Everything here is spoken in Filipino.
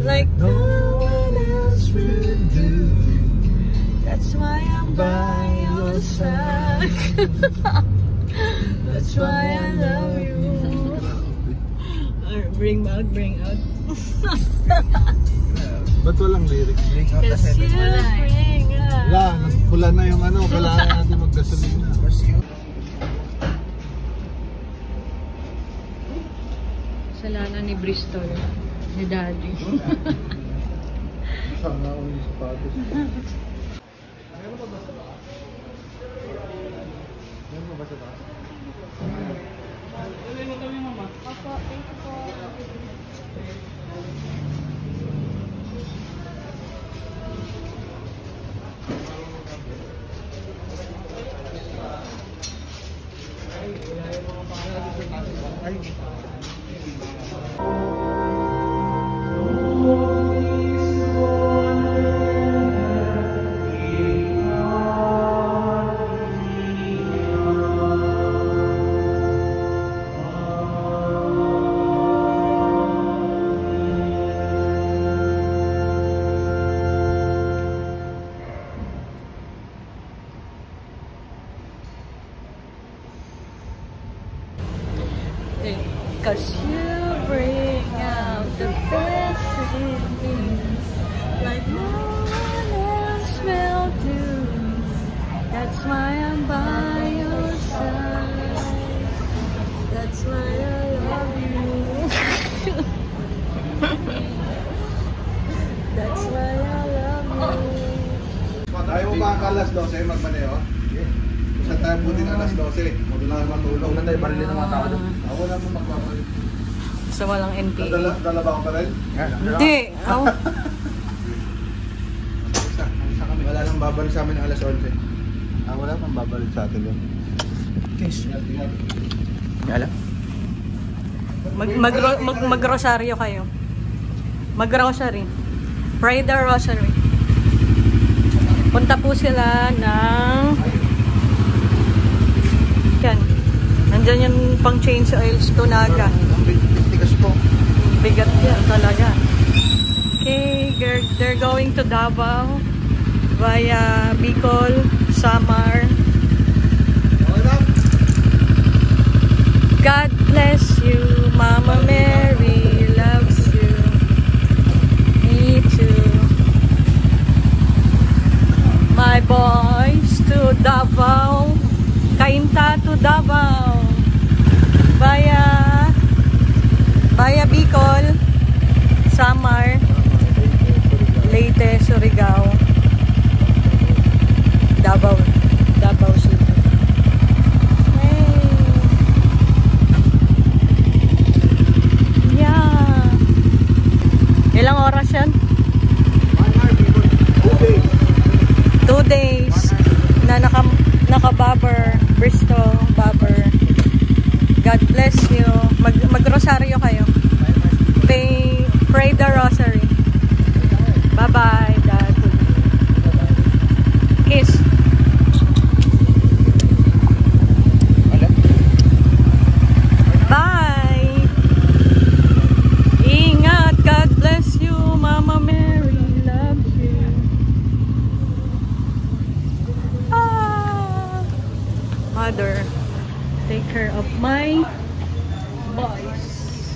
like no one else will do. That's why I'm by your side. That's why I love you. Bring out. Ba't walang lyrics? Bring out the Cause you bring out. Wala na yung ano, kailangan natin maggasolina. Kasalanan ni Bristol, ni Daddy. Sana ako yung sapatos. Meron ba sa taas? Uwi mo kami, Mama. Opo, thank you po. Cause you bring out the best in me, like no one else will do. That's why I'm by your side. That's why I love you. That's why I love you. Ayaw mo ba ang alas 12 magmaneo? Sa tayo buti na alas 12. Huwag lang matulog. Huwag na tayo barilin ng mga tao doon. Ako lang mo magpapalit. So walang NPA. Dala ba ako pa rin? Hindi. Oh. Wala nang babalik sa amin ng alas 11. Wala nang babalik sa atin doon. Guys. Wala. Mag-rosaryo kayo. Mag-rosary. Pray the rosary. Punta po sila ng... Yan. Nandyan yung pang change oils Tunaga. Ang bigas po. Bigat yan talaga. Okay, they're going to Davao via Bicol, Samar. God bless you, Mama Mary loves you. Me too. My boys to Davao. Kainta to Davao via Bicol, Samar, Leyte, Surigao, Davao City. Hey. Yeah. Ilang oras yan? 2 days na naka-bobber. Bristol, Bobber. God bless you. Mag-rosaryo kayo. Pray the rosary. Bye-bye, Dad. Kiss. Bye. Ingat. God bless you. Mama Mary loves you. Mother, take care of my boys.